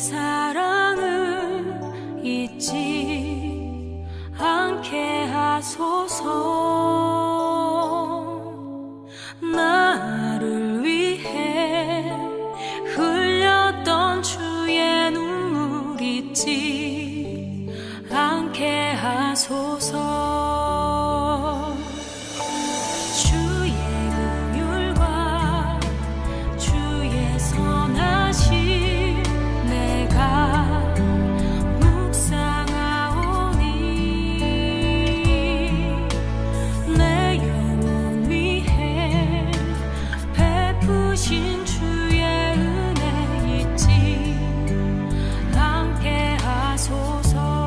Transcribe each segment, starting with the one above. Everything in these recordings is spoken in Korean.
사랑을 잊지 않게 하소서. 나를 위해 흘렸던 주의 눈물 잊지 않게 하소서. 주의 긍휼과 주의 선하심 내가 묵상하오니 내 영혼 위해 베푸신 주의 은혜 잊지 않게 하소서.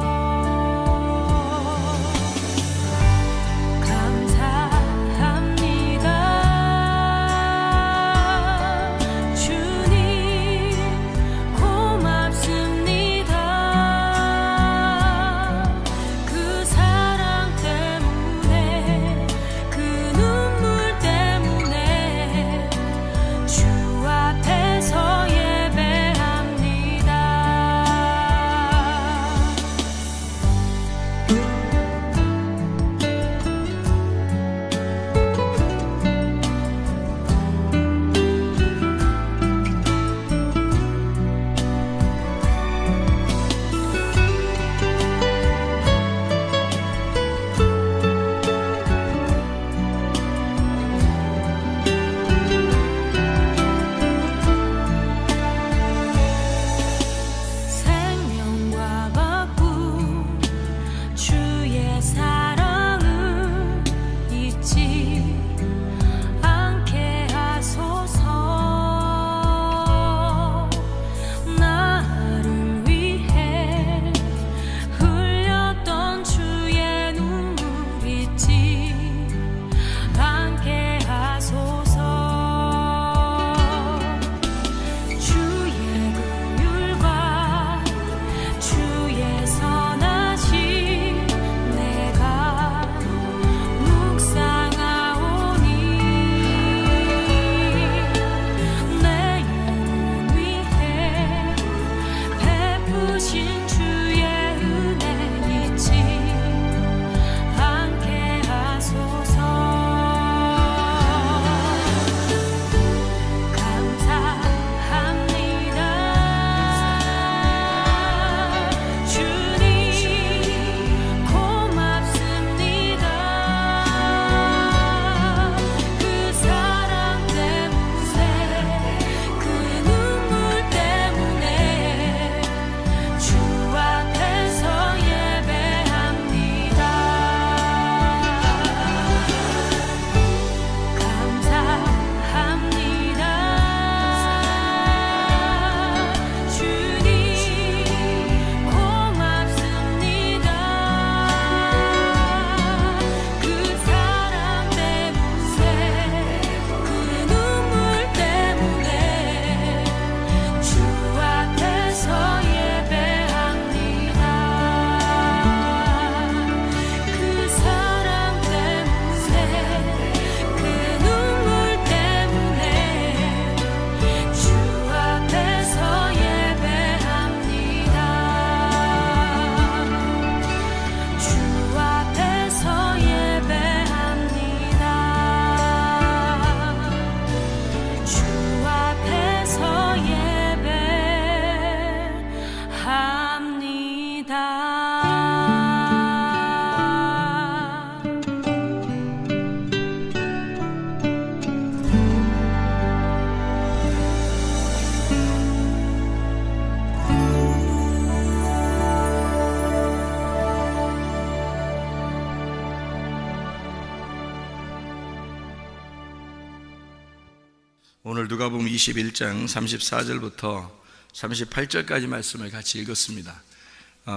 오늘 누가복음 21장 34절부터 38절까지 말씀을 같이 읽었습니다.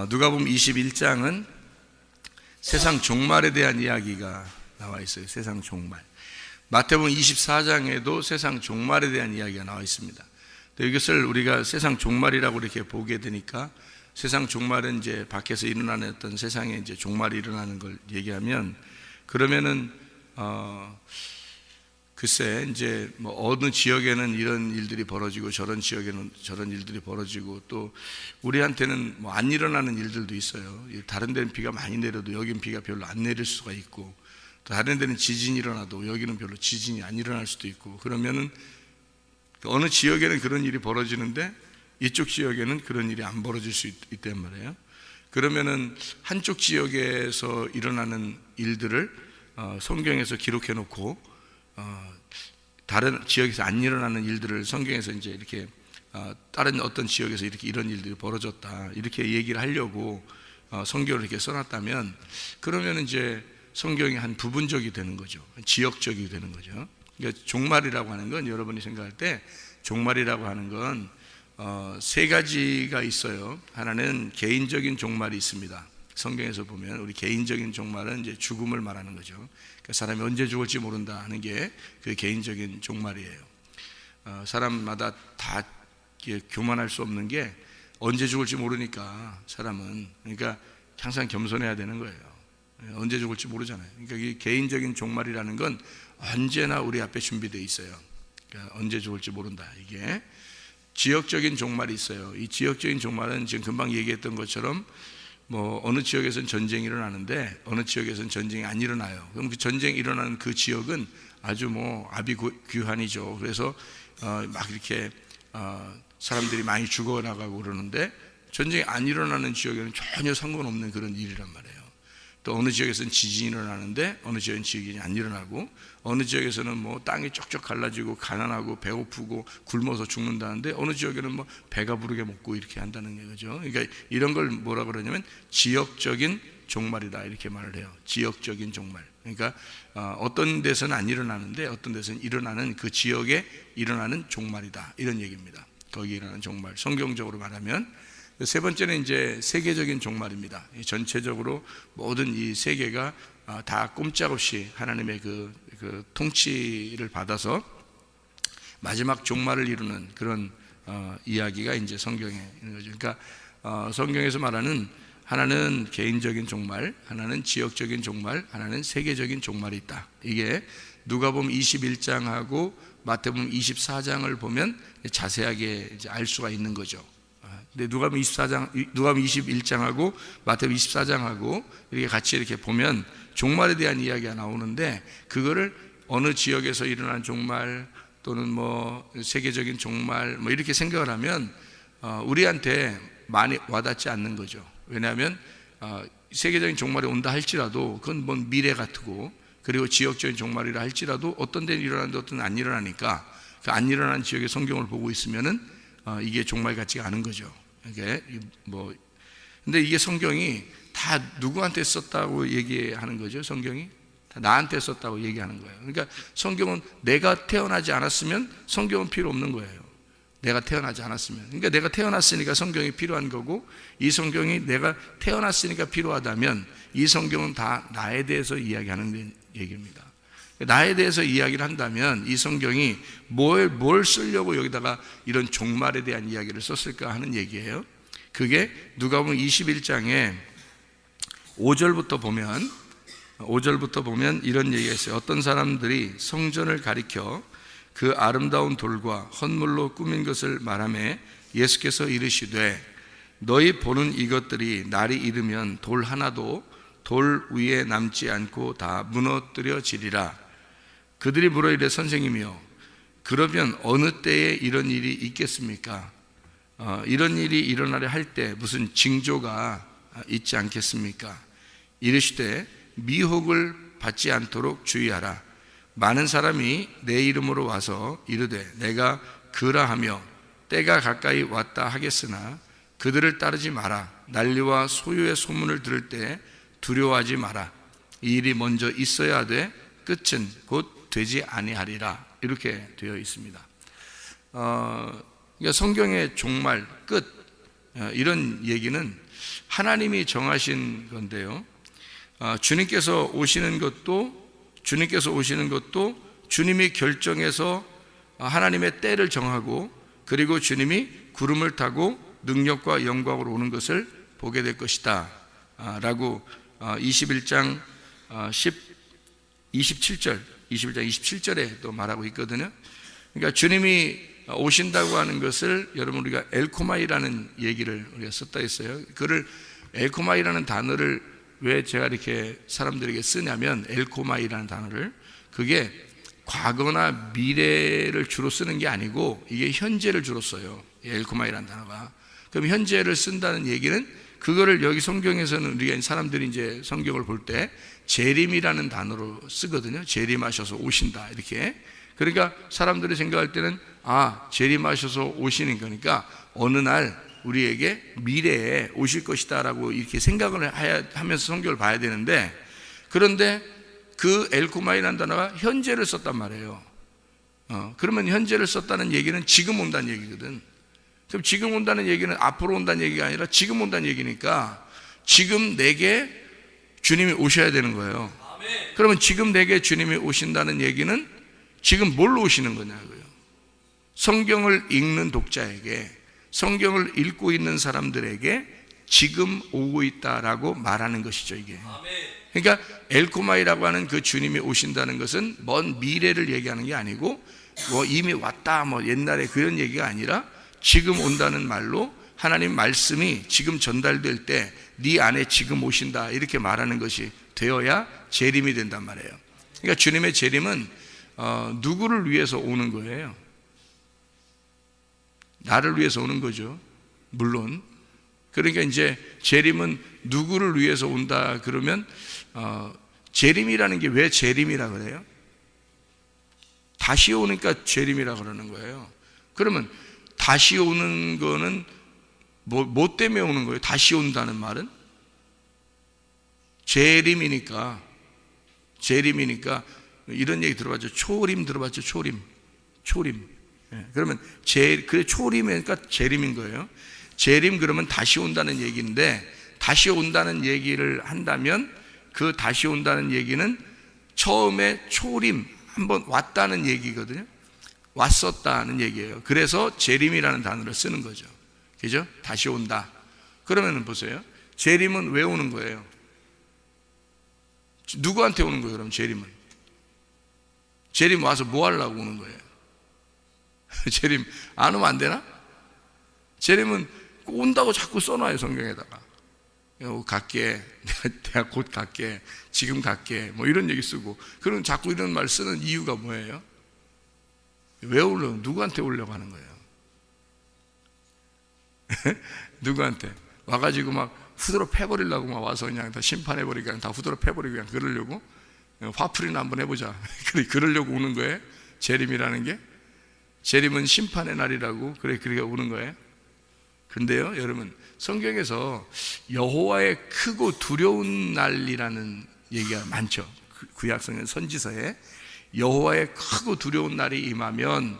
누가복음 21장은 세상 종말에 대한 이야기가 나와 있어요. 세상 종말. 마태복음 24장에도 세상 종말에 대한 이야기가 나와 있습니다. 이것을 우리가 세상 종말이라고 이렇게 보게 되니까, 세상 종말은 이제 밖에서 일어나는 어떤 세상에 이제 종말이 일어나는 걸 얘기하면, 그러면은 글쎄 이제 뭐 어느 지역에는 이런 일들이 벌어지고 저런 지역에는 저런 일들이 벌어지고 또 우리한테는 뭐 안 일어나는 일들도 있어요. 다른 데는 비가 많이 내려도 여긴 비가 별로 안 내릴 수가 있고, 또 다른 데는 지진이 일어나도 여기는 별로 지진이 안 일어날 수도 있고, 그러면은 어느 지역에는 그런 일이 벌어지는데 이쪽 지역에는 그런 일이 안 벌어질 수 있단 말이에요. 그러면은 한쪽 지역에서 일어나는 일들을 성경에서 기록해 놓고 다른 지역에서 안 일어나는 일들을 성경에서 이제 이렇게 다른 어떤 지역에서 이렇게 이런 일들이 벌어졌다 이렇게 얘기를 하려고 성경을 이렇게 써놨다면, 그러면 이제 성경이 한 부분적이 되는 거죠. 지역적이 되는 거죠. 그러니까 종말이라고 하는 건, 여러분이 생각할 때 종말이라고 하는 건 세 가지가 있어요. 하나는 개인적인 종말이 있습니다. 성경에서 보면 우리 개인적인 종말은 이제 죽음을 말하는 거죠. 그러니까 사람이 언제 죽을지 모른다 하는 게 그 개인적인 종말이에요. 사람마다 다 교만할 수 없는 게 언제 죽을지 모르니까 사람은, 그러니까 항상 겸손해야 되는 거예요. 언제 죽을지 모르잖아요. 그러니까 이 개인적인 종말이라는 건 언제나 우리 앞에 준비되어 있어요. 그러니까 언제 죽을지 모른다. 이게 지역적인 종말이 있어요. 이 지역적인 종말은 지금 금방 얘기했던 것처럼 뭐 어느 지역에서는 전쟁이 일어나는데 어느 지역에서는 전쟁이 안 일어나요. 그럼 그 전쟁이 일어나는 그 지역은 아주 뭐 아비규환이죠. 그래서 막 이렇게 사람들이 많이 죽어나가고 그러는데, 전쟁이 안 일어나는 지역에는 전혀 상관없는 그런 일이란 말이에요. 또 어느 지역에서는 지진이 일어나는데 어느 지역은 지진이 안 일어나고, 어느 지역에서는 뭐 땅이 쪽쪽 갈라지고 가난하고 배고프고 굶어서 죽는다는데 어느 지역에는 뭐 배가 부르게 먹고 이렇게 한다는 거죠. 그러니까 이런 걸 뭐라 그러냐면 지역적인 종말이다 이렇게 말을 해요. 지역적인 종말. 그러니까 어떤 데서는 안 일어나는데 어떤 데서는 일어나는, 그 지역에 일어나는 종말이다 이런 얘기입니다. 거기에 일어나는 종말, 성경적으로 말하면. 세 번째는 이제 세계적인 종말입니다. 전체적으로 모든 이 세계가 다 꼼짝없이 하나님의 그 통치를 받아서 마지막 종말을 이루는 그런 이야기가 이제 성경에 있는 거죠. 그러니까 성경에서 말하는 하나는 개인적인 종말, 하나는 지역적인 종말, 하나는 세계적인 종말이 있다. 이게 누가복음 21장하고 마태복음 24장을 보면 자세하게 이제 알 수가 있는 거죠. 근데 누가복음 21장하고 마태복음 24장하고 이렇게 같이 이렇게 보면 종말에 대한 이야기가 나오는데, 그거를 어느 지역에서 일어난 종말 또는 뭐 세계적인 종말 뭐 이렇게 생각을 하면 우리한테 많이 와닿지 않는 거죠. 왜냐하면 세계적인 종말이 온다 할지라도 그건 뭔 미래 같고, 그리고 지역적인 종말이라 할지라도 어떤 데는 일어나는데 어떤 데는 안 일어나니까 그 안 일어나는 지역의 성경을 보고 있으면은 이게 종말 같지가 않은 거죠. 이게 뭐 근데 이게 성경이 다 누구한테 썼다고 얘기하는 거죠? 성경이 다 나한테 썼다고 얘기하는 거예요. 그러니까 성경은 내가 태어나지 않았으면 성경은 필요 없는 거예요. 내가 태어나지 않았으면. 그러니까 내가 태어났으니까 성경이 필요한 거고, 이 성경이 내가 태어났으니까 필요하다면 이 성경은 다 나에 대해서 이야기하는 얘기입니다. 나에 대해서 이야기를 한다면 이 성경이 뭘 쓰려고 여기다가 이런 종말에 대한 이야기를 썼을까 하는 얘기예요. 그게 누가복음 21장에 5절부터 보면 이런 얘기가 있어요. 어떤 사람들이 성전을 가리켜 그 아름다운 돌과 헌물로 꾸민 것을 말하며 예수께서 이르시되 너희 보는 이것들이 날이 이르면 돌 하나도 돌 위에 남지 않고 다 무너뜨려지리라. 그들이 물어 이르되 선생님이여 그러면 어느 때에 이런 일이 있겠습니까? 이런 일이 일어나려 할 때 무슨 징조가 있지 않겠습니까? 이르시되 미혹을 받지 않도록 주의하라. 많은 사람이 내 이름으로 와서 이르되 내가 그라하며 때가 가까이 왔다 하겠으나 그들을 따르지 마라. 난리와 소유의 소문을 들을 때 두려워하지 마라. 이 일이 먼저 있어야 하되 끝은 곧 되지 아니하리라. 이렇게 되어 있습니다. 그러니까 성경의 종말, 끝, 이런 얘기는 하나님이 정하신 건데요. 주님께서 오시는 것도 주님이 결정해서 하나님의 때를 정하고, 그리고 주님이 구름을 타고 능력과 영광으로 오는 것을 보게 될 것이다 라고 21장 27절 21장 27절에 또 말하고 있거든요. 그러니까 주님이 오신다고 하는 것을 여러분 우리가 엘코마이라는 얘기를 우리가 썼다 했어요. 그를 엘코마이라는 단어를 왜 제가 이렇게 사람들에게 쓰냐면, 엘코마이라는 단어를, 그게 과거나 미래를 주로 쓰는 게 아니고 이게 현재를 주로 써요. 엘코마이라는 단어가. 그럼 현재를 쓴다는 얘기는, 그거를 여기 성경에서는 우리가 사람들이 이제 성경을 볼 때 재림이라는 단어로 쓰거든요. 재림하셔서 오신다, 이렇게. 그러니까 사람들이 생각할 때는 재림하셔서 오시는 거니까 어느 날 우리에게 미래에 오실 것이다 라고 이렇게 생각을 하면서 성경을 봐야 되는데, 그런데 그 엘코마이라는 단어가 현재를 썼단 말이에요. 그러면 현재를 썼다는 얘기는 지금 온다는 얘기거든. 그럼 지금 온다는 얘기는 앞으로 온다는 얘기가 아니라 지금 온다는 얘기니까 지금 내게 주님이 오셔야 되는 거예요. 그러면 지금 내게 주님이 오신다는 얘기는 지금 뭘로 오시는 거냐고요. 성경을 읽는 독자에게, 성경을 읽고 있는 사람들에게 지금 오고 있다라고 말하는 것이죠, 이게. 그러니까 엘코마이라고 하는 그 주님이 오신다는 것은 먼 미래를 얘기하는 게 아니고 이미 왔다 옛날에 그런 얘기가 아니라 지금 온다는 말로 하나님 말씀이 지금 전달될 때 네 안에 지금 오신다, 이렇게 말하는 것이 되어야 재림이 된단 말이에요. 그러니까 주님의 재림은 누구를 위해서 오는 거예요? 나를 위해서 오는 거죠, 물론. 그러니까 이제 재림은 누구를 위해서 온다 그러면, 재림이라는 게 왜 재림이라 그래요? 다시 오니까 재림이라 그러는 거예요. 그러면 다시 오는 거는 뭐 때문에 오는 거예요? 다시 온다는 말은 재림이니까 이런 얘기 들어봤죠? 초림 들어봤죠? 초림. 그러면 그래, 초림이니까 재림인 거예요. 재림 그러면 다시 온다는 얘기인데, 다시 온다는 얘기를 한다면 그 다시 온다는 얘기는 처음에 초림, 한번 왔다는 얘기거든요. 왔었다는 얘기예요. 그래서 재림이라는 단어를 쓰는 거죠. 그죠? 다시 온다. 그러면 보세요. 재림은 왜 오는 거예요? 누구한테 오는 거예요, 그럼 재림은? 재림 와서 뭐 하려고 오는 거예요? 재림 안 오면 안 되나? 재림은 온다고 자꾸 써놔요, 성경에다가. 갈게, 내가 곧 갈게, 지금 갈게, 이런 얘기 쓰고. 그럼 자꾸 이런 말 쓰는 이유가 뭐예요? 왜 오려고, 누구한테 오려고 하는 거예요? 누구한테? 와가지고 막 후드로 패버리려고 막 와서 그냥 다 심판해버리고 그냥 다 후드로 패버리고 그냥 그러려고? 화풀이나 한번 해보자. 그러려고 오는 거예요? 재림이라는 게? 재림은 심판의 날이라고, 그렇게 오는 거예요? 근데요, 여러분, 성경에서 여호와의 크고 두려운 날이라는 얘기가 많죠. 구약성경 선지서에 여호와의 크고 두려운 날이 임하면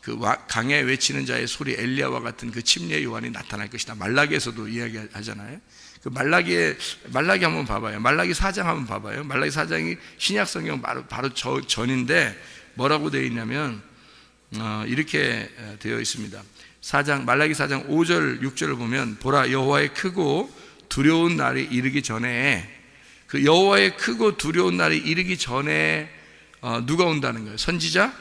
그 강에 외치는 자의 소리, 엘리야와 같은 그 침례 요한이 나타날 것이다. 말라기에서도 이야기하잖아요. 그 말라기 한번 봐봐요. 말라기 4장 한번 봐봐요. 말라기 4장이 신약 성경 바로 전인데 뭐라고 되어 있냐면 이렇게 되어 있습니다. 말라기 4장 5절 6절을 보면, 보라 여호와의 크고 두려운 날이 이르기 전에, 그 여호와의 크고 두려운 날이 이르기 전에 누가 온다는 거예요? 선지자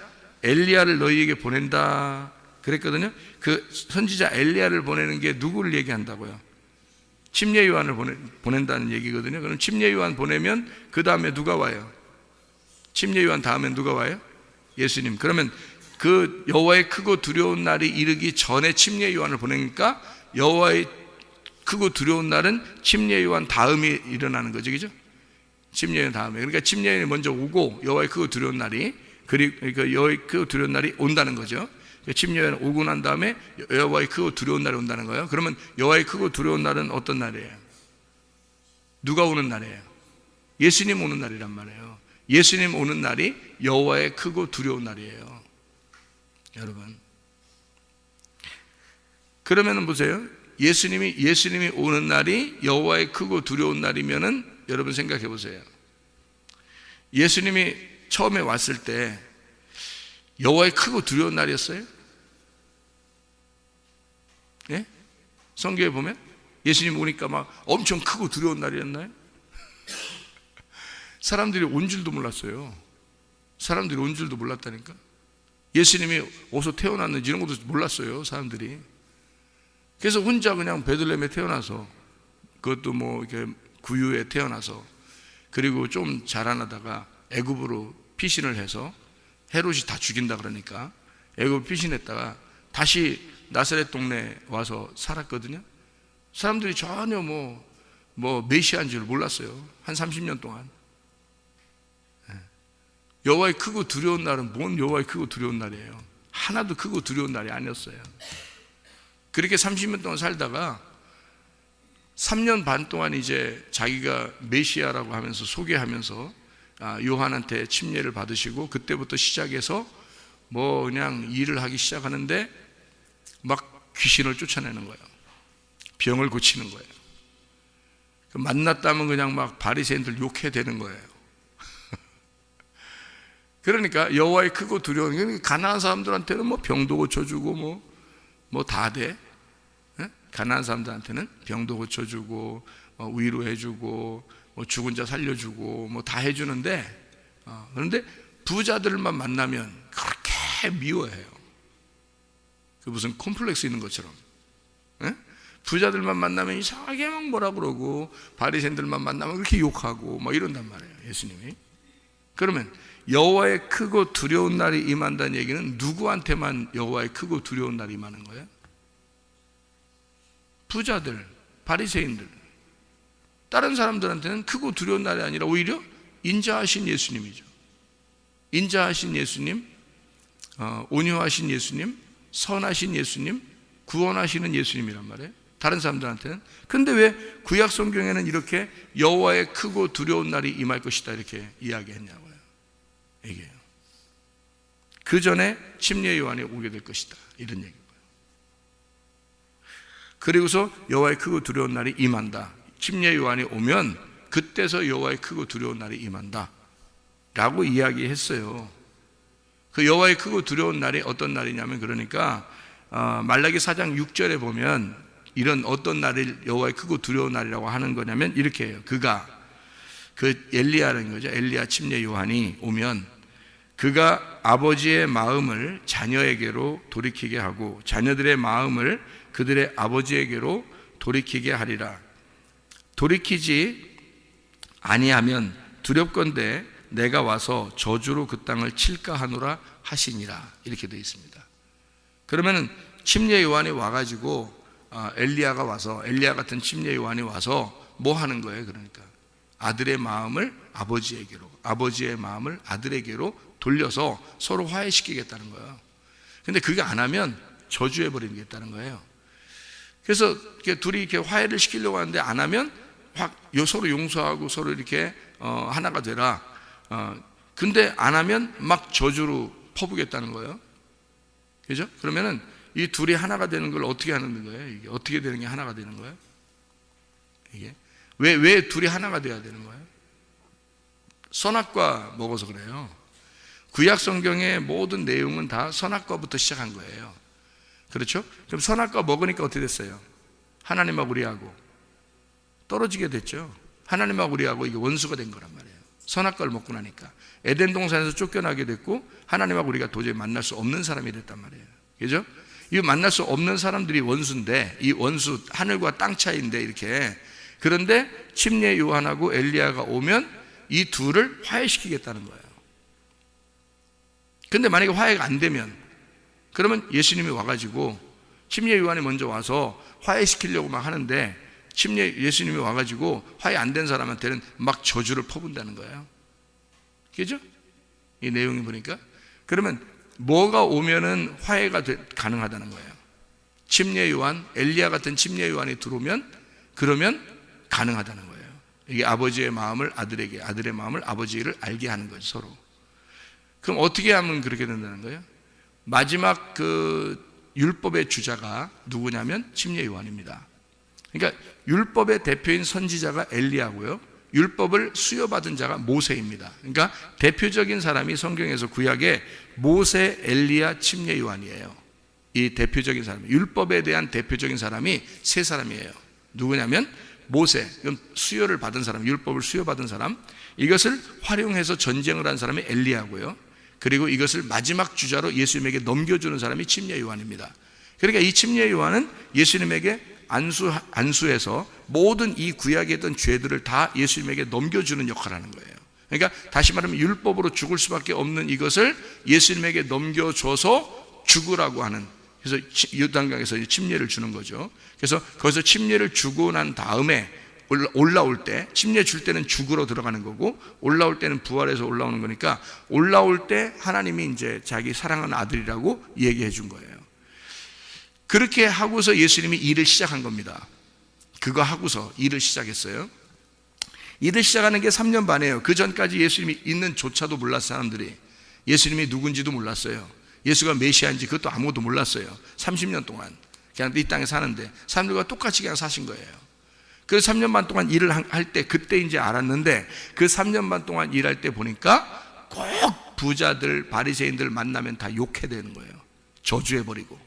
엘리야를 너희에게 보낸다 그랬거든요. 그 선지자 엘리야를 보내는 게 누구를 얘기한다고요? 침례 요한을 보낸다는 얘기거든요. 그럼 침례 요한 보내면 그 다음에 누가 와요? 침례 요한 다음에 누가 와요? 예수님. 그러면 그 여호와의 크고 두려운 날이 이르기 전에 침례 요한을 보내니까 여호와의 크고 두려운 날은 침례 요한 다음에 일어나는 거죠, 그죠? 침례 요한 다음에. 그러니까 침례 요한이 먼저 오고 여호와의 크고 두려운 날이, 그러니까 여호와의 크고 두려운 날이 온다는 거죠. 침례 요한 오고 난 다음에 여호와의 크고 두려운 날이 온다는 거예요. 그러면 여호와의 크고 두려운 날은 어떤 날이에요? 누가 오는 날이에요? 예수님 오는 날이란 말이에요. 예수님 오는 날이 여호와의 크고 두려운 날이에요, 여러분. 그러면은 보세요. 예수님이 오는 날이 여호와의 크고 두려운 날이면은 여러분 생각해 보세요. 예수님이 처음에 왔을 때 여호와의 크고 두려운 날이었어요? 예? 성경에 보면 예수님 오니까 막 엄청 크고 두려운 날이었나요? 사람들이 온 줄도 몰랐어요. 사람들이 온 줄도 몰랐다니까. 예수님이 어디서 태어났는지 이런 것도 몰랐어요, 사람들이. 그래서 혼자 그냥 베들레헴에 태어나서, 그것도 뭐 이렇게 구유에 태어나서, 그리고 좀 자라나다가 애굽으로 피신을 해서 헤롯이 다 죽인다 그러니까 애굽 피신했다가 다시 나사렛 동네에 와서 살았거든요. 사람들이 전혀 뭐 메시아인 줄 몰랐어요. 한 30년 동안. 여호와의 크고 두려운 날은 뭔 여호와의 크고 두려운 날이에요. 하나도 크고 두려운 날이 아니었어요. 그렇게 30년 동안 살다가 3년 반 동안 이제 자기가 메시아라고 하면서 소개하면서 요한한테 침례를 받으시고, 그때부터 시작해서 뭐 그냥 일을 하기 시작하는데 막 귀신을 쫓아내는 거예요. 병을 고치는 거예요. 만났다면 그냥 막 바리새인들 욕해대는 거예요. 그러니까 여호와의 크고 두려운, 가난한 사람들한테는 뭐 병도 고쳐주고 뭐 다 돼. 가난한 사람들한테는 병도 고쳐주고 위로해주고 뭐 죽은 자 살려주고 뭐 다 해주는데, 그런데 부자들만 만나면 그렇게 미워해요. 그 무슨 콤플렉스 있는 것처럼. 부자들만 만나면 이상하게 막 뭐라 그러고, 바리새인들만 만나면 그렇게 욕하고 막 이런단 말이에요, 예수님이. 그러면 여호와의 크고 두려운 날이 임한다는 얘기는 누구한테만 여호와의 크고 두려운 날이 임하는 거예요? 부자들, 바리새인들. 다른 사람들한테는 크고 두려운 날이 아니라 오히려 인자하신 예수님이죠. 인자하신 예수님, 온유하신 예수님, 선하신 예수님, 구원하시는 예수님이란 말이에요, 다른 사람들한테는. 근데 왜 구약 성경에는 이렇게 여호와의 크고 두려운 날이 임할 것이다 이렇게 이야기했냐고요. 이게요. 그 전에 침례 요한이 오게 될 것이다 이런 얘기고요. 그리고서 여호와의 크고 두려운 날이 임한다. 침례 요한이 오면 그때서 여호와의 크고 두려운 날이 임한다 라고 이야기했어요. 그 여호와의 크고 두려운 날이 어떤 날이냐면, 그러니까 말라기 4장 6절에 보면 이런 어떤 날을 여호와의 크고 두려운 날이라고 하는 거냐면 이렇게 해요. 그가, 그 엘리야라는 거죠. 엘리야 침례 요한이 오면 그가 아버지의 마음을 자녀에게로 돌이키게 하고 자녀들의 마음을 그들의 아버지에게로 돌이키게 하리라. 돌이키지 아니하면 두렵건대 내가 와서 저주로 그 땅을 칠까 하노라 하시니라 이렇게 되어 있습니다. 그러면은 침례 요한이 와가지고 엘리야가 와서, 엘리야 같은 침례 요한이 와서 뭐 하는 거예요? 그러니까 아들의 마음을 아버지에게로, 아버지의 마음을 아들에게로 돌려서 서로 화해시키겠다는 거예요. 근데 그게 안 하면 저주해버리겠다는 거예요. 그래서 이렇게 둘이 이렇게 화해를 시키려고 하는데 안 하면 서로 용서하고 서로 이렇게 하나가 되라. 근데 안 하면 막 저주로 퍼부겠다는 거예요. 그죠? 그러면은 이 둘이 하나가 되는 걸 어떻게 하는 거예요? 이게 어떻게 되는 게 하나가 되는 거예요? 이게 왜 둘이 하나가 돼야 되는 거예요? 선악과 먹어서 그래요. 구약 성경의 모든 내용은 다 선악과부터 시작한 거예요. 그렇죠? 그럼 선악과 먹으니까 어떻게 됐어요? 하나님하고 우리하고 떨어지게 됐죠. 하나님하고 우리하고 이게 원수가 된 거란 말이에요. 선악과를 먹고 나니까 에덴 동산에서 쫓겨나게 됐고 하나님하고 우리가 도저히 만날 수 없는 사람이 됐단 말이에요. 그죠? 이 만날 수 없는 사람들이 원수인데, 이 원수 하늘과 땅 차이인데 이렇게. 그런데 침례 요한하고 엘리야가 오면 이 둘을 화해시키겠다는 거예요. 근데 만약에 화해가 안 되면, 그러면 예수님이 와가지고 침례 요한이 먼저 와서 화해시키려고 막 하는데 예수님이 와가지고 화해 안 된 사람한테는 막 저주를 퍼붓는다는 거예요. 그죠? 이 내용이 보니까. 그러면 뭐가 오면은 화해가 가능하다는 거예요. 침례 요한, 엘리야 같은 침례 요한이 들어오면, 그러면 가능하다는 거예요. 이게 아버지의 마음을 아들에게, 아들의 마음을 아버지를 알게 하는 거죠, 서로. 그럼 어떻게 하면 그렇게 된다는 거예요? 마지막 그 율법의 주자가 누구냐면 침례 요한입니다. 그러니까 율법의 대표인 선지자가 엘리야고요, 율법을 수여받은 자가 모세입니다. 그러니까 대표적인 사람이 성경에서 구약에 모세, 엘리야, 침례 요한이에요. 이 대표적인 사람, 율법에 대한 대표적인 사람이 세 사람이에요. 누구냐면 모세, 수여를 받은 사람, 율법을 수여받은 사람, 이것을 활용해서 전쟁을 한 사람이 엘리야고요. 그리고 이것을 마지막 주자로 예수님에게 넘겨주는 사람이 침례 요한입니다. 그러니까 이 침례 요한은 예수님에게 안수해서 모든 이 구약에 있던 죄들을 다 예수님에게 넘겨주는 역할을 하는 거예요. 그러니까 다시 말하면 율법으로 죽을 수밖에 없는 이것을 예수님에게 넘겨줘서 죽으라고 하는, 그래서 요단강에서 침례를 주는 거죠. 그래서 거기서 침례를 주고 난 다음에 올라올 때, 침례 줄 때는 죽으러 들어가는 거고 올라올 때는 부활해서 올라오는 거니까, 올라올 때 하나님이 이제 자기 사랑하는 아들이라고 얘기해 준 거예요. 그렇게 하고서 예수님이 일을 시작한 겁니다. 그거 하고서 일을 시작했어요. 일을 시작하는 게 3년 반이에요. 그 전까지 예수님이 있는 조차도 몰랐어요. 사람들이 예수님이 누군지도 몰랐어요. 예수가 메시아인지 그것도 아무것도 몰랐어요. 30년 동안 그냥 이 땅에 사는데 사람들과 똑같이 그냥 사신 거예요. 그래서 3년 반 동안 일을 할 때 그때 이제 알았는데, 그 3년 반 동안 일할 때 보니까 꼭 부자들, 바리새인들 만나면 다 욕해대는 거예요. 저주해버리고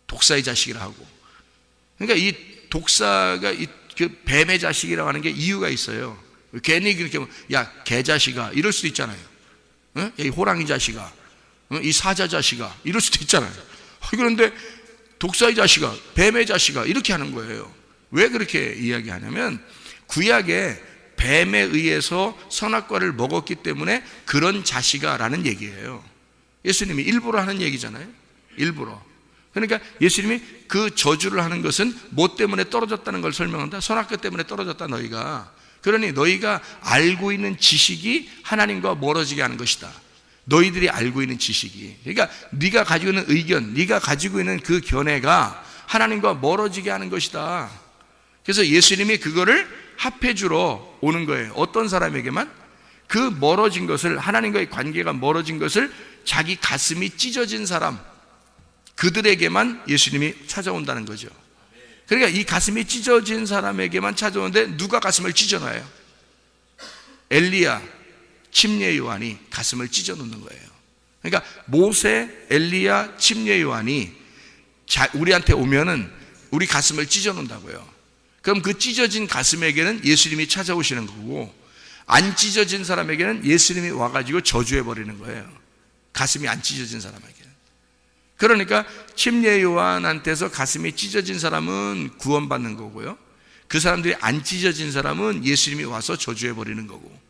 독사의 자식이라 하고. 그러니까 이 독사가 그 뱀의 자식이라고 하는 게 이유가 있어요. 괜히 그렇게 야 개자식아 이럴 수도 있잖아요. 어? 이 호랑이 자식아, 이 사자 자식아 이럴 수도 있잖아요. 그런데 독사의 자식아, 뱀의 자식아 이렇게 하는 거예요. 왜 그렇게 이야기하냐면 구약에 뱀에 의해서 선악과를 먹었기 때문에 그런 자식아라는 얘기예요. 예수님이 일부러 하는 얘기잖아요. 일부러. 그러니까 예수님이 그 저주를 하는 것은 뭐 때문에 떨어졌다는 걸 설명한다. 선악과 때문에 떨어졌다 너희가. 그러니 너희가 알고 있는 지식이 하나님과 멀어지게 하는 것이다. 너희들이 알고 있는 지식이, 그러니까 네가 가지고 있는 의견, 네가 가지고 있는 그 견해가 하나님과 멀어지게 하는 것이다. 그래서 예수님이 그거를 합해 주러 오는 거예요. 어떤 사람에게만? 그 멀어진 것을, 하나님과의 관계가 멀어진 것을 자기 가슴이 찢어진 사람, 그들에게만 예수님이 찾아온다는 거죠. 그러니까 이 가슴이 찢어진 사람에게만 찾아오는데 누가 가슴을 찢어놔요? 엘리야, 침례 요한이 가슴을 찢어 놓는 거예요. 그러니까 모세, 엘리야, 침례 요한이 우리한테 오면은 우리 가슴을 찢어 놓는다고요. 그럼 그 찢어진 가슴에게는 예수님이 찾아오시는 거고, 안 찢어진 사람에게는 예수님이 와가지고 저주해 버리는 거예요. 가슴이 안 찢어진 사람에게는. 그러니까 침례 요한한테서 가슴이 찢어진 사람은 구원받는 거고요, 그 사람들이 안 찢어진 사람은 예수님이 와서 저주해 버리는 거고,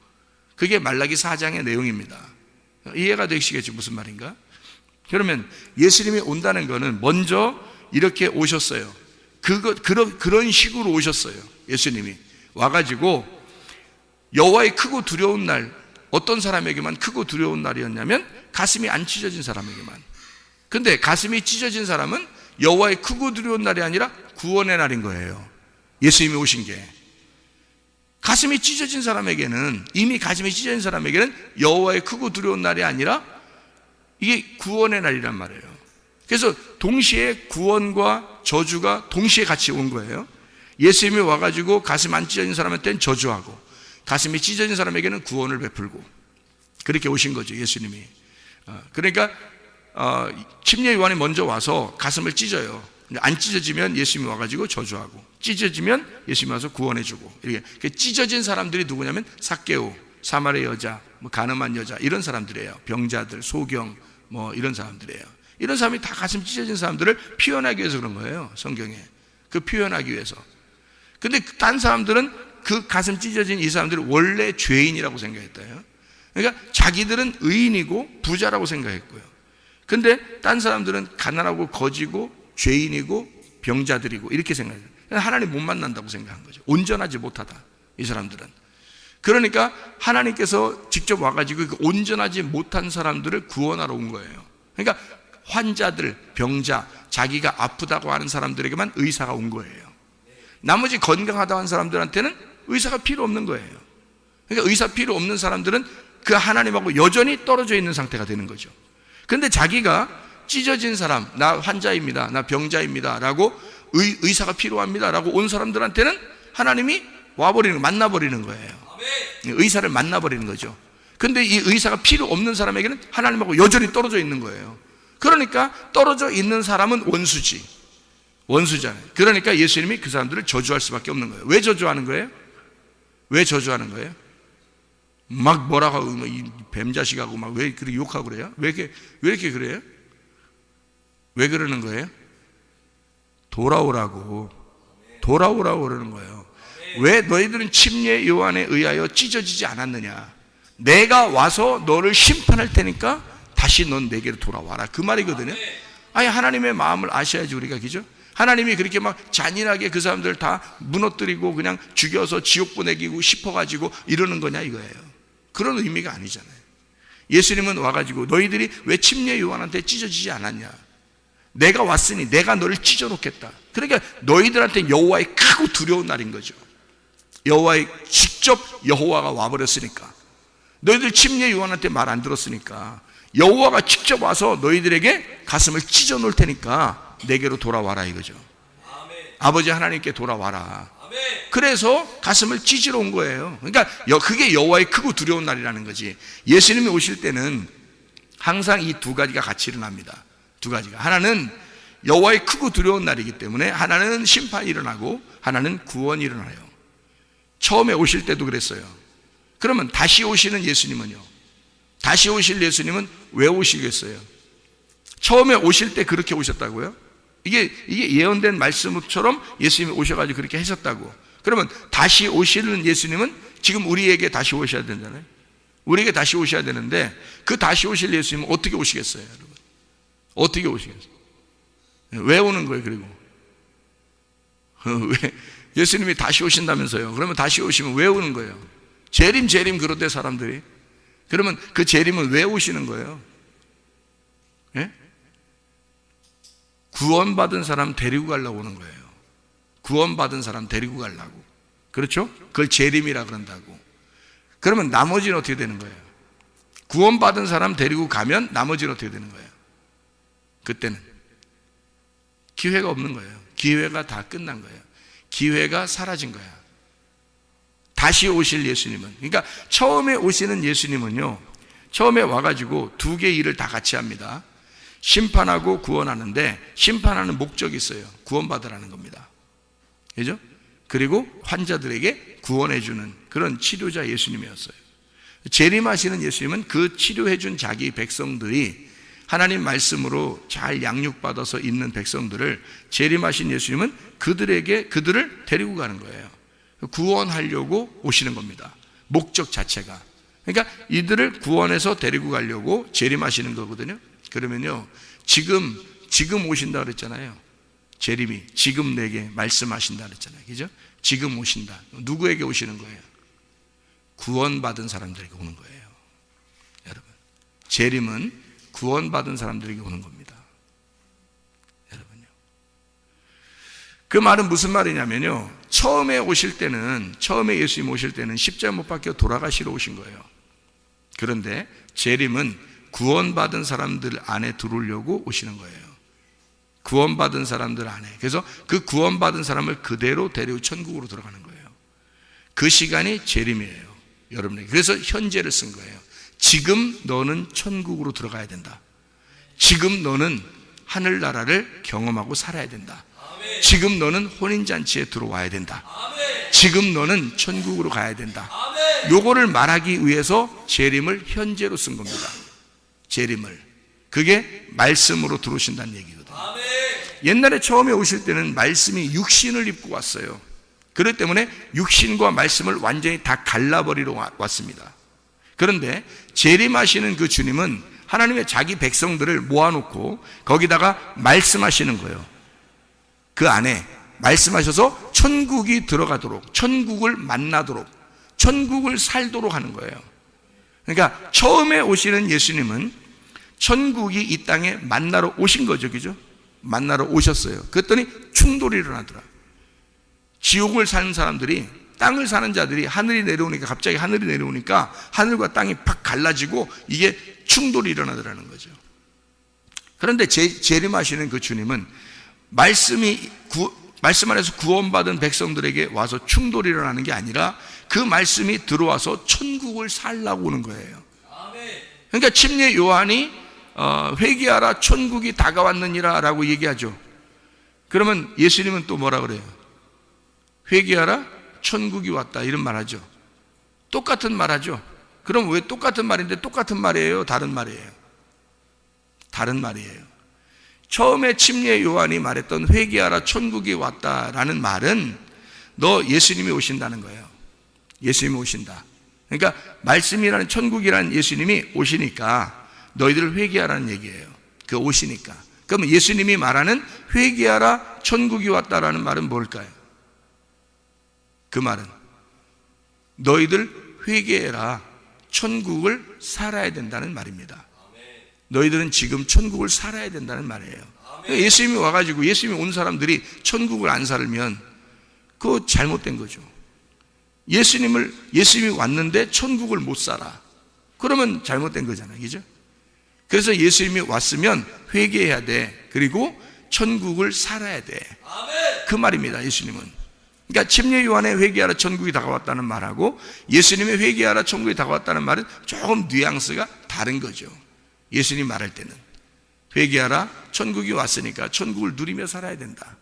그게 말라기 4장의 내용입니다. 이해가 되시겠죠? 무슨 말인가? 그러면 예수님이 온다는 거는 먼저 이렇게 오셨어요. 그런 식으로 오셨어요. 예수님이 와가지고 여호와의 크고 두려운 날, 어떤 사람에게만 크고 두려운 날이었냐면 가슴이 안 찢어진 사람에게만. 근데 가슴이 찢어진 사람은 여호와의 크고 두려운 날이 아니라 구원의 날인 거예요. 예수님이 오신 게. 가슴이 찢어진 사람에게는, 이미 가슴이 찢어진 사람에게는 여호와의 크고 두려운 날이 아니라 이게 구원의 날이란 말이에요. 그래서 동시에 구원과 저주가 동시에 같이 온 거예요. 예수님이 와가지고 가슴 안 찢어진 사람한테는 저주하고, 가슴이 찢어진 사람에게는 구원을 베풀고, 그렇게 오신 거죠, 예수님이. 그러니까 침례 요한이 먼저 와서 가슴을 찢어요. 안 찢어지면 예수님이 와가지고 저주하고, 찢어지면 예수님이 와서 구원해주고, 이렇게 찢어진 사람들이 누구냐면 삭개오, 사마리아 여자, 가늠한 여자, 이런 사람들이에요. 병자들, 소경, 이런 사람들이에요. 이런 사람이 다 가슴 찢어진 사람들을 표현하기 위해서 그런 거예요, 성경에. 그 표현하기 위해서. 근데 딴 사람들은 그 가슴 찢어진 이 사람들을 원래 죄인이라고 생각했대요. 그러니까 자기들은 의인이고 부자라고 생각했고요. 근데 딴 사람들은 가난하고 거지고 죄인이고 병자들이고 이렇게 생각해요. 하나님 못 만난다고 생각한 거죠. 온전하지 못하다, 이 사람들은. 그러니까 하나님께서 직접 와가지고 그 온전하지 못한 사람들을 구원하러 온 거예요. 그러니까 환자들, 병자, 자기가 아프다고 하는 사람들에게만 의사가 온 거예요. 나머지 건강하다고 하는 사람들한테는 의사가 필요 없는 거예요. 그러니까 의사 필요 없는 사람들은 그 하나님하고 여전히 떨어져 있는 상태가 되는 거죠. 근데 자기가 찢어진 사람, 나 환자입니다, 나 병자입니다 라고 의사가 필요합니다 라고 온 사람들한테는 하나님이 와버리는, 만나버리는 거예요. 의사를 만나버리는 거죠. 근데 이 의사가 필요 없는 사람에게는 하나님하고 여전히 떨어져 있는 거예요. 그러니까 떨어져 있는 사람은 원수잖아요. 그러니까 예수님이 그 사람들을 저주할 수밖에 없는 거예요. 왜 저주하는 거예요? 왜 저주하는 거예요? 막 뭐라고 하고 이 뱀자식하고 막 왜 그렇게 욕하고 그래요? 왜 이렇게 그래요? 왜 그러는 거예요? 돌아오라고 그러는 거예요. 왜 너희들은 침례 요한에 의하여 찢어지지 않았느냐? 내가 와서 너를 심판할 테니까 다시 넌 내게로 돌아와라, 그 말이거든요. 아니, 하나님의 마음을 아셔야지 우리가, 그죠? 하나님이 그렇게 막 잔인하게 그 사람들 다 무너뜨리고 그냥 죽여서 지옥 보내기고 싶어가지고 이러는 거냐 이거예요. 그런 의미가 아니잖아요. 예수님은 와가지고 너희들이 왜 침례 요한한테 찢어지지 않았냐? 내가 왔으니 내가 너를 찢어놓겠다. 그러니까 너희들한테 여호와의 크고 두려운 날인 거죠. 여호와의 직접 여호와가 와버렸으니까, 너희들 침례 요한한테 말 안 들었으니까 여호와가 직접 와서 너희들에게 가슴을 찢어 놓을 테니까 내게로 돌아와라 이거죠. 아버지 하나님께 돌아와라. 그래서 가슴을 찢으러 온 거예요. 그러니까 그게 여호와의 크고 두려운 날이라는 거지. 예수님이 오실 때는 항상 이 두 가지가 같이 일어납니다. 두 가지가, 하나는 여호와의 크고 두려운 날이기 때문에 하나는 심판이 일어나고 하나는 구원이 일어나요. 처음에 오실 때도 그랬어요. 그러면 다시 오시는 예수님은요, 다시 오실 예수님은 왜 오시겠어요? 처음에 오실 때 그렇게 오셨다고요? 이게 예언된 말씀처럼 예수님이 오셔가지고 그렇게 하셨다고. 그러면 다시 오시는 예수님은 지금 우리에게 다시 오셔야 되잖아요. 우리에게 다시 오셔야 되는데 그 다시 오실 예수님은 어떻게 오시겠어요, 여러분? 어떻게 오시겠어요? 왜 오는 거예요? 그리고 왜 예수님이 다시 오신다면서요? 그러면 다시 오시면 왜 오는 거예요? 재림 그러대 사람들이. 그러면 그 재림은 왜 오시는 거예요? 예? 구원받은 사람 데리고 가려고 오는 거예요. 구원받은 사람 데리고 가려고. 그렇죠? 그걸 재림이라 그런다고. 그러면 나머지는 어떻게 되는 거예요? 구원받은 사람 데리고 가면 나머지는 어떻게 되는 거예요? 그때는 기회가 없는 거예요. 기회가 다 끝난 거예요. 기회가 사라진 거야. 다시 오실 예수님은, 그러니까 처음에 오시는 예수님은요, 처음에 와가지고 두 개의 일을 다 같이 합니다. 심판하고 구원하는데, 심판하는 목적이 있어요. 구원받으라는 겁니다. 그죠? 그리고 환자들에게 구원해주는 그런 치료자 예수님이었어요. 재림하시는 예수님은 그 치료해준 자기 백성들이 하나님 말씀으로 잘 양육받아서 있는 백성들을, 재림하신 예수님은 그들을 데리고 가는 거예요. 구원하려고 오시는 겁니다. 목적 자체가. 그러니까 이들을 구원해서 데리고 가려고 재림하시는 거거든요. 그러면요, 지금 오신다 그랬잖아요. 재림이 지금 내게 말씀하신다 그랬잖아요. 그죠? 지금 오신다. 누구에게 오시는 거예요? 구원받은 사람들에게 오는 거예요. 여러분, 재림은 구원받은 사람들에게 오는 겁니다. 여러분요. 그 말은 무슨 말이냐면요, 처음에 예수님 오실 때는 십자가 못 박혀 돌아가시러 오신 거예요. 그런데 재림은 구원받은 사람들 안에 들어오려고 오시는 거예요. 구원받은 사람들 안에. 그래서 그 구원받은 사람을 그대로 데리고 천국으로 들어가는 거예요. 그 시간이 재림이에요, 여러분에게. 그래서 현재를 쓴 거예요. 지금 너는 천국으로 들어가야 된다. 지금 너는 하늘나라를 경험하고 살아야 된다. 지금 너는 혼인잔치에 들어와야 된다. 지금 너는 천국으로 가야 된다. 요거를 말하기 위해서 재림을 현재로 쓴 겁니다. 재림을. 그게 말씀으로 들어오신다는 얘기거든요. 옛날에 처음에 오실 때는 말씀이 육신을 입고 왔어요. 그렇기 때문에 육신과 말씀을 완전히 다 갈라버리러 왔습니다. 그런데 재림하시는 그 주님은 하나님의 자기 백성들을 모아놓고 거기다가 말씀하시는 거예요. 그 안에 말씀하셔서 천국이 들어가도록, 천국을 만나도록, 천국을 살도록 하는 거예요. 그러니까 처음에 오시는 예수님은 천국이 이 땅에 만나러 오신 거죠. 그죠? 만나러 오셨어요. 그랬더니 충돌이 일어나더라. 지옥을 사는 사람들이, 땅을 사는 자들이 하늘이 내려오니까, 갑자기 하늘이 내려오니까 하늘과 땅이 팍 갈라지고 이게 충돌이 일어나더라는 거죠. 그런데 재림하시는 그 주님은 말씀 안에서 구원받은 백성들에게 와서 충돌이 일어나는 게 아니라 그 말씀이 들어와서 천국을 살라고 오는 거예요. 그러니까 침례 요한이 회개하라 천국이 다가왔느니라 라고 얘기하죠. 그러면 예수님은 또 뭐라 그래요? 회개하라 천국이 왔다, 이런 말 하죠. 똑같은 말 하죠. 그럼 왜 똑같은 말인데 똑같은 말이에요? 다른 말이에요? 다른 말이에요. 처음에 침례 요한이 말했던 회개하라 천국이 왔다라는 말은 너 예수님이 오신다는 거예요. 예수님이 오신다. 그러니까 말씀이라는 천국이라는 예수님이 오시니까 너희들을 회개하라는 얘기예요. 그 오시니까. 그러면 예수님이 말하는 회개하라 천국이 왔다라는 말은 뭘까요? 그 말은 너희들 회개해라 천국을 살아야 된다는 말입니다. 너희들은 지금 천국을 살아야 된다는 말이에요. 예수님이 와가지고 예수님이 온 사람들이 천국을 안 살면 그거 잘못된 거죠. 예수님이 왔는데 천국을 못 살아. 그러면 잘못된 거잖아요. 그죠? 그래서 예수님이 왔으면 회개해야 돼. 그리고 천국을 살아야 돼. 그 말입니다. 예수님은. 그러니까 침례 요한의 회개하라 천국이 다가왔다는 말하고 예수님의 회개하라 천국이 다가왔다는 말은 조금 뉘앙스가 다른 거죠. 예수님 말할 때는 회개하라 천국이 왔으니까 천국을 누리며 살아야 된다.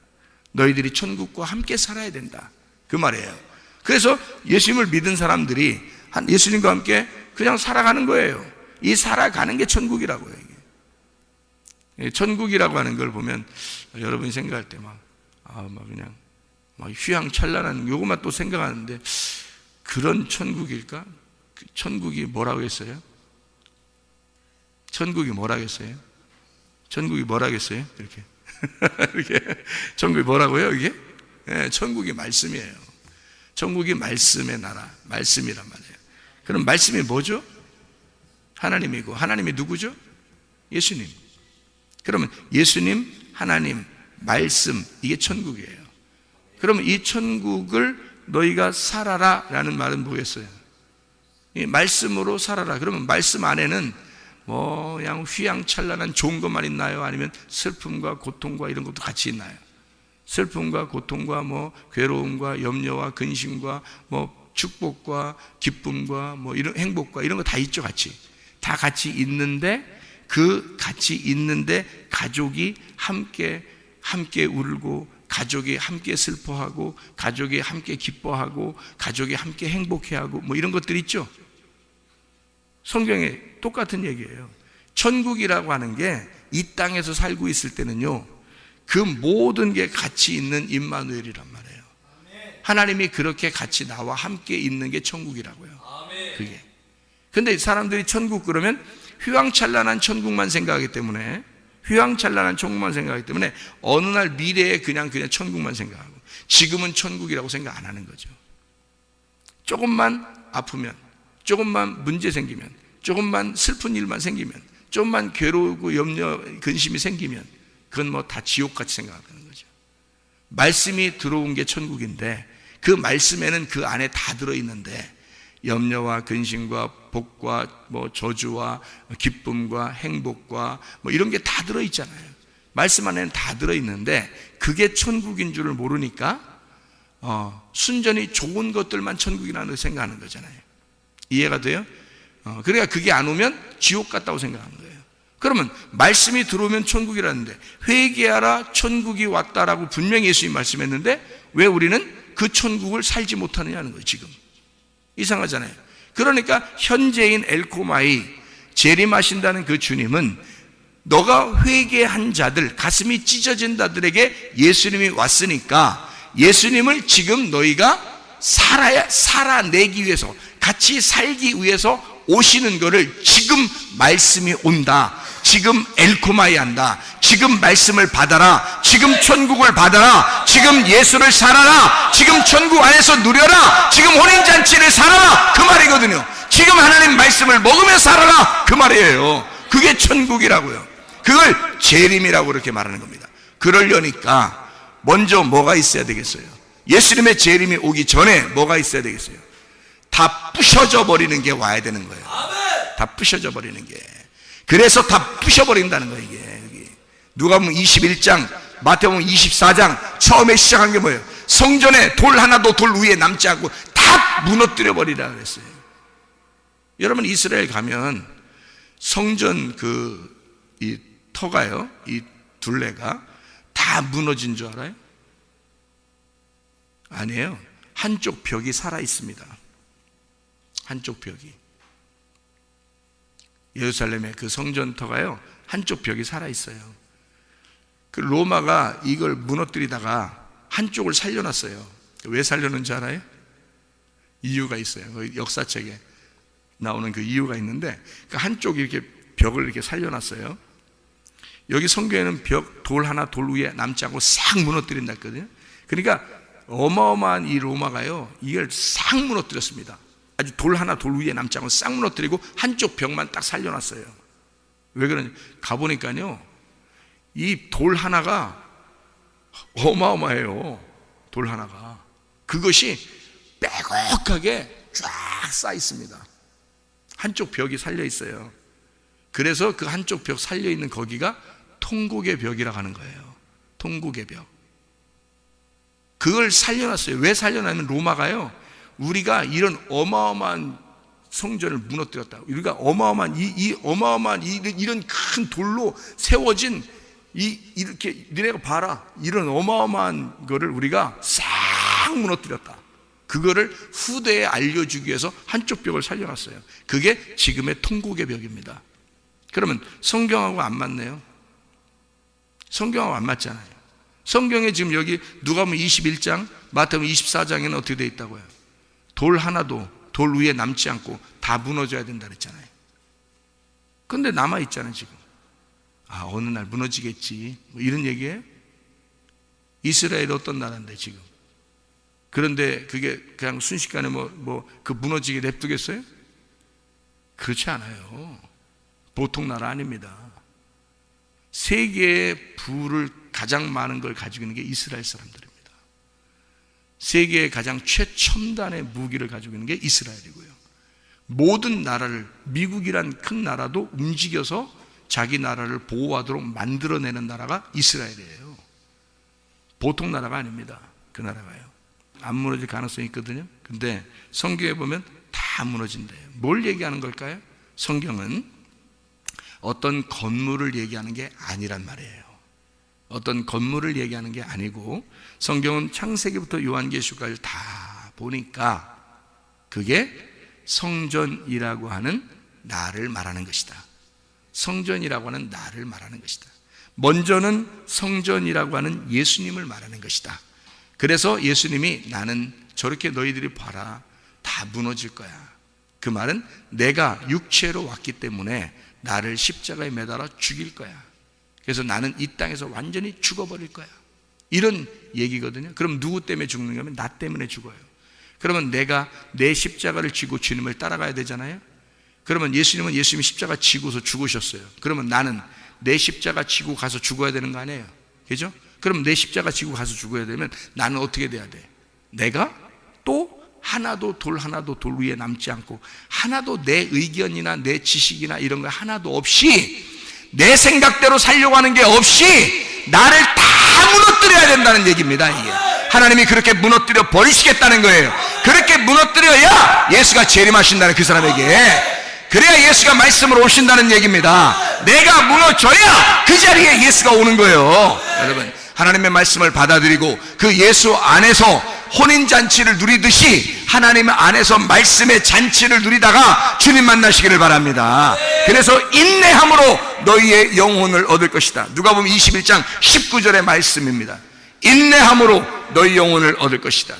너희들이 천국과 함께 살아야 된다. 그 말이에요. 그래서 예수님을 믿은 사람들이 예수님과 함께 그냥 살아가는 거예요. 이 살아가는 게 천국이라고요. 이게. 천국이라고 하는 걸 보면 여러분이 생각할 때 막 그냥 막 휘황찬란한 요것만 또 생각하는데 그런 천국일까? 천국이 뭐라고 했어요? 천국이 뭐라고 했어요? 천국이 뭐라고 했어요? 이렇게. 이렇게. 천국이 뭐라고요? 이게? 네, 천국이 말씀이에요. 천국이 말씀의 나라, 말씀이란 말이에요. 그럼 말씀이 뭐죠? 하나님이고, 하나님이 누구죠? 예수님. 그러면 예수님, 하나님, 말씀, 이게 천국이에요. 그러면 이 천국을 너희가 살아라 라는 말은 뭐겠어요? 이 말씀으로 살아라. 그러면 말씀 안에는 그냥 휘황찬란한 좋은 것만 있나요? 아니면 슬픔과 고통과 이런 것도 같이 있나요? 슬픔과 고통과 괴로움과 염려와 근심과 축복과 기쁨과 이런 행복과 이런 거 다 있죠, 같이. 다 같이 있는데 그 같이 있는데 가족이 함께 울고 가족이 함께 슬퍼하고 가족이 함께 기뻐하고 가족이 함께 행복해하고 이런 것들 있죠. 성경에 똑같은 얘기예요. 천국이라고 하는 게 이 땅에서 살고 있을 때는요, 그 모든 게 같이 있는 임마누엘이란 말이에요. 하나님이 그렇게 같이 나와 함께 있는 게 천국이라고요. 그게. 근데 사람들이 천국 그러면 휘황찬란한 천국만 생각하기 때문에 어느 날 미래에 그냥 천국만 생각하고 지금은 천국이라고 생각 안 하는 거죠. 조금만 아프면, 조금만 문제 생기면, 조금만 슬픈 일만 생기면, 조금만 괴로우고 염려, 근심이 생기면 그건 다 지옥같이 생각하는 거죠. 말씀이 들어온 게 천국인데 그 말씀에는 그 안에 다 들어있는데 염려와 근심과 복과 저주와 기쁨과 행복과 이런 게 다 들어있잖아요. 말씀 안에는 다 들어있는데 그게 천국인 줄을 모르니까 순전히 좋은 것들만 천국이라는 걸 생각하는 거잖아요. 이해가 돼요? 그러니까 그게 안 오면 지옥 같다고 생각하는 거예요. 그러면 말씀이 들어오면 천국이라는데 회개하라 천국이 왔다라고 분명히 예수님이 말씀했는데 왜 우리는 그 천국을 살지 못하느냐는 거예요. 지금 이상하잖아요. 그러니까 현재인 엘코마이 재림하신다는 그 주님은 너가 회개한 자들, 가슴이 찢어진 자들에게 예수님이 왔으니까 예수님을 지금 너희가 살아내기 위해서, 같이 살기 위해서 오시는 거를 지금 말씀이 온다, 지금 엘코마이 한다, 지금 말씀을 받아라, 지금 천국을 받아라, 지금 예수를 살아라, 지금 천국 안에서 누려라, 지금 혼인잔치를 살아라, 그 말이거든요. 지금 하나님 말씀을 먹으며 살아라, 그 말이에요. 그게 천국이라고요. 그걸 재림이라고 그렇게 말하는 겁니다. 그러려니까 먼저 뭐가 있어야 되겠어요? 예수님의 재림이 오기 전에 뭐가 있어야 되겠어요? 다 부셔져 버리는 게 와야 되는 거예요. 다 부셔져 버리는 게. 그래서 다 부셔버린다는 거예요. 이게 누가복음 21장, 마태복음 24장 처음에 시작한 게 뭐예요? 성전에 돌 하나도 돌 위에 남지 않고 다 무너뜨려 버리라 그랬어요. 여러분 이스라엘 가면 성전 이 터가요, 이 둘레가 다 무너진 줄 알아요? 아니에요. 한쪽 벽이 살아 있습니다. 한쪽 벽이. 예루살렘의 그 성전터가요, 한쪽 벽이 살아있어요. 그 로마가 이걸 무너뜨리다가 한쪽을 살려놨어요. 왜 살려놓은지 알아요? 이유가 있어요. 그 역사책에 나오는 그 이유가 있는데, 그 한쪽이 이렇게 벽을 이렇게 살려놨어요. 여기 성경에는 돌 하나 돌 위에 남지 않고 싹 무너뜨린다 했거든요. 그러니까 어마어마한 이 로마가요, 이걸 싹 무너뜨렸습니다. 아주 돌 하나 돌 위에 남지 않고 싹 무너뜨리고 한쪽 벽만 딱 살려놨어요. 왜 그러냐, 가보니까요, 이 돌 하나가 어마어마해요. 돌 하나가. 그것이 빼곡하게 쫙 쌓여 있습니다. 한쪽 벽이 살려 있어요. 그래서 그 한쪽 벽 살려 있는 거기가 통곡의 벽이라고 하는 거예요. 통곡의 벽. 그걸 살려놨어요. 왜 살려놨냐면 로마가요, 우리가 이런 어마어마한 성전을 무너뜨렸다, 우리가 어마어마한 어마어마한 이런 큰 돌로 세워진 이렇게 니네가 봐라, 이런 어마어마한 거를 우리가 싹 무너뜨렸다, 그거를 후대에 알려주기 위해서 한쪽 벽을 살려놨어요. 그게 지금의 통곡의 벽입니다. 그러면 성경하고 안 맞네요. 성경하고 안 맞잖아요. 성경에 지금 여기 누가복음 21장, 마태복음 24장에는 어떻게 되어 있다고요? 돌 하나도 돌 위에 남지 않고 다 무너져야 된다 그랬잖아요. 근데 남아있잖아요 지금. 어느 날 무너지겠지, 뭐 이런 얘기예요? 이스라엘이 어떤 나라인데 지금. 그런데 그게 그냥 순식간에 그 무너지게 냅두겠어요? 그렇지 않아요. 보통 나라 아닙니다. 세계의 부를 가장 많은 걸 가지고 있는 게 이스라엘 사람들입니다. 세계의 가장 최첨단의 무기를 가지고 있는 게 이스라엘이고요. 모든 나라를, 미국이란 큰 나라도 움직여서 자기 나라를 보호하도록 만들어내는 나라가 이스라엘이에요. 보통 나라가 아닙니다. 그 나라가요. 안 무너질 가능성이 있거든요. 근데 성경에 보면 다 무너진대요. 뭘 얘기하는 걸까요? 성경은 어떤 건물을 얘기하는 게 아니란 말이에요. 어떤 건물을 얘기하는 게 아니고, 성경은 창세기부터 요한계시록까지 다 보니까 그게 성전이라고 하는 나를 말하는 것이다. 성전이라고 하는 나를 말하는 것이다. 먼저는 성전이라고 하는 예수님을 말하는 것이다. 그래서 예수님이 나는 저렇게 너희들이 봐라, 다 무너질 거야. 그 말은 내가 육체로 왔기 때문에 나를 십자가에 매달아 죽일 거야. 그래서 나는 이 땅에서 완전히 죽어버릴 거야, 이런 얘기거든요. 그럼 누구 때문에 죽는 거면 나 때문에 죽어요. 그러면 내가 내 십자가를 지고 주님을 따라가야 되잖아요. 그러면 예수님은 예수님이 십자가 지고서 죽으셨어요. 그러면 나는 내 십자가 지고 가서 죽어야 되는 거 아니에요? 그죠? 그럼 내 십자가 지고 가서 죽어야 되면 나는 어떻게 돼야 돼? 내가 또 하나도 돌 위에 남지 않고, 하나도 내 의견이나 내 지식이나 이런 거 하나도 없이, 내 생각대로 살려고 하는 게 없이 나를 다 무너뜨려야 된다는 얘기입니다. 이게 하나님이 그렇게 무너뜨려 버리시겠다는 거예요. 그렇게 무너뜨려야 예수가 재림하신다는, 그 사람에게 그래야 예수가 말씀으로 오신다는 얘기입니다. 내가 무너져야 그 자리에 예수가 오는 거예요. 여러분, 하나님의 말씀을 받아들이고 그 예수 안에서 혼인잔치를 누리듯이 하나님 안에서 말씀의 잔치를 누리다가 주님 만나시기를 바랍니다. 그래서 인내함으로 너희의 영혼을 얻을 것이다. 누가복음 21장 19절의 말씀입니다. 인내함으로 너희 영혼을 얻을 것이다.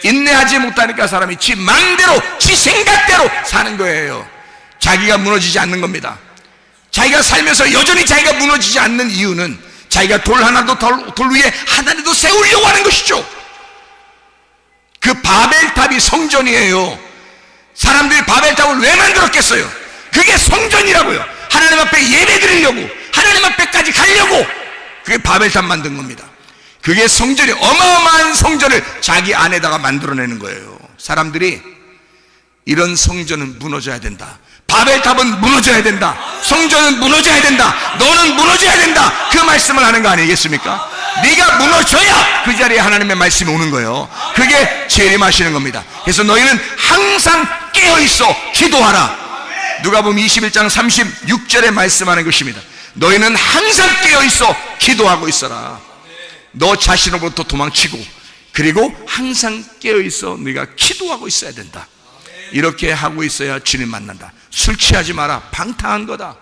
인내하지 못하니까 사람이 지 마음대로, 지 생각대로 사는 거예요. 자기가 무너지지 않는 겁니다. 자기가 살면서 여전히 자기가 무너지지 않는 이유는 자기가 돌 하나도 돌 위에 하나라도 세우려고 하는 것이죠. 그 바벨탑이 성전이에요. 사람들이 바벨탑을 왜 만들었겠어요? 그게 성전이라고요. 하나님 앞에 예배 드리려고, 하나님 앞에까지 가려고 그게 바벨탑 만든 겁니다. 그게 성전이, 어마어마한 성전을 자기 안에다가 만들어내는 거예요. 사람들이 이런 성전은 무너져야 된다, 바벨탑은 무너져야 된다, 성전은 무너져야 된다, 너는 무너져야 된다, 그 말씀을 하는 거 아니겠습니까? 네가 무너져야 그 자리에 하나님의 말씀이 오는 거예요. 그게 재림하시는 겁니다. 그래서 너희는 항상 깨어있어 기도하라. 누가복음 21장 36절에 말씀하는 것입니다. 너희는 항상 깨어있어 기도하고 있어라. 너 자신으로부터 도망치고, 그리고 항상 깨어있어 네가 기도하고 있어야 된다. 이렇게 하고 있어야 주님 만난다. 술 취하지 마라. 방탕한 거다.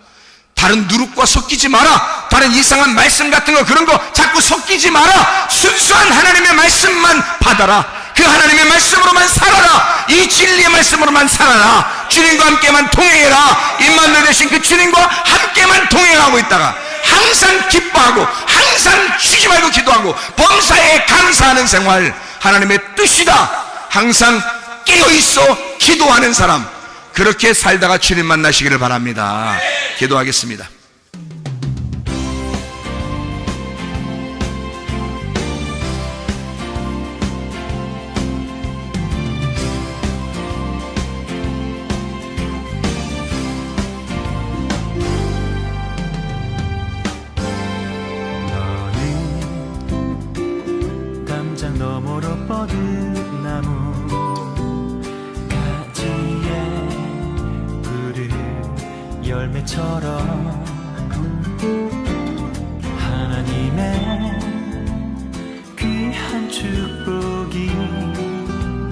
다른 누룩과 섞이지 마라. 다른 이상한 말씀 같은 거 그런 거 자꾸 섞이지 마라. 순수한 하나님의 말씀만 받아라. 그 하나님의 말씀으로만 살아라. 이 진리의 말씀으로만 살아라. 주님과 함께만 동행해라. 임마누엘 되신 그 주님과 함께만 동행하고 있다가 항상 기뻐하고 항상 쉬지 말고 기도하고 범사에 감사하는 생활, 하나님의 뜻이다. 항상 깨어있어 기도하는 사람, 그렇게 살다가 주님 만나시기를 바랍니다. 기도하겠습니다. 너는 담장 너머로 뻗은 나무 열매처럼 하나님의 귀한 축복이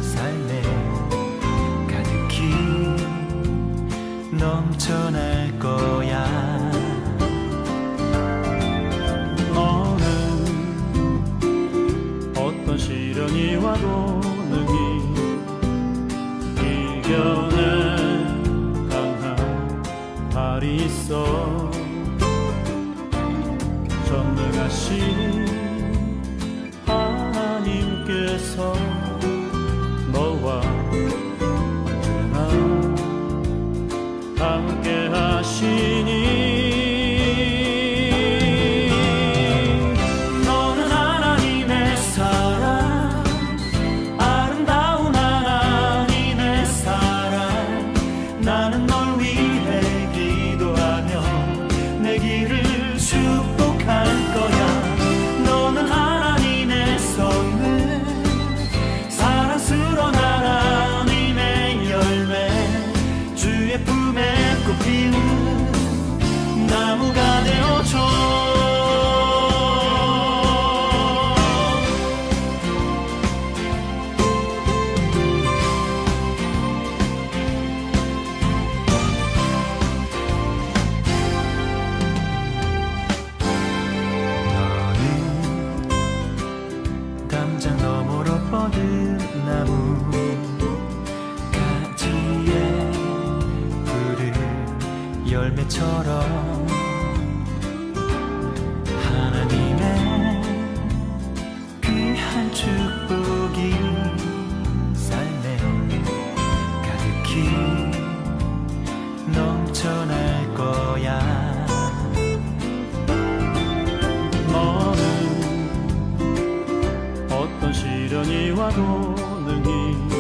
삶에 가득히 넘쳐날 거야. 너는 어떤 시련이 와도 능히 이겨내 발이 있어. 전능하신 하나님께서 너와 언제나 함께 하시니 너는 하나님의 사랑, 아름다운 하나님의 사랑. 나는 널 위해 내 길을 축복할 거야. 너는 하나님의 선물, 사랑스러운 하나님의 열매, 주의 품에 꽃 피우는 나무가 되어줘. 담장 너머로 뻗은 나무 가지에 푸른 열매처럼 하나님의 귀한 축복이 삶에 가득히 넘쳐날 거야. 너는 어떤 시련이 와도 능히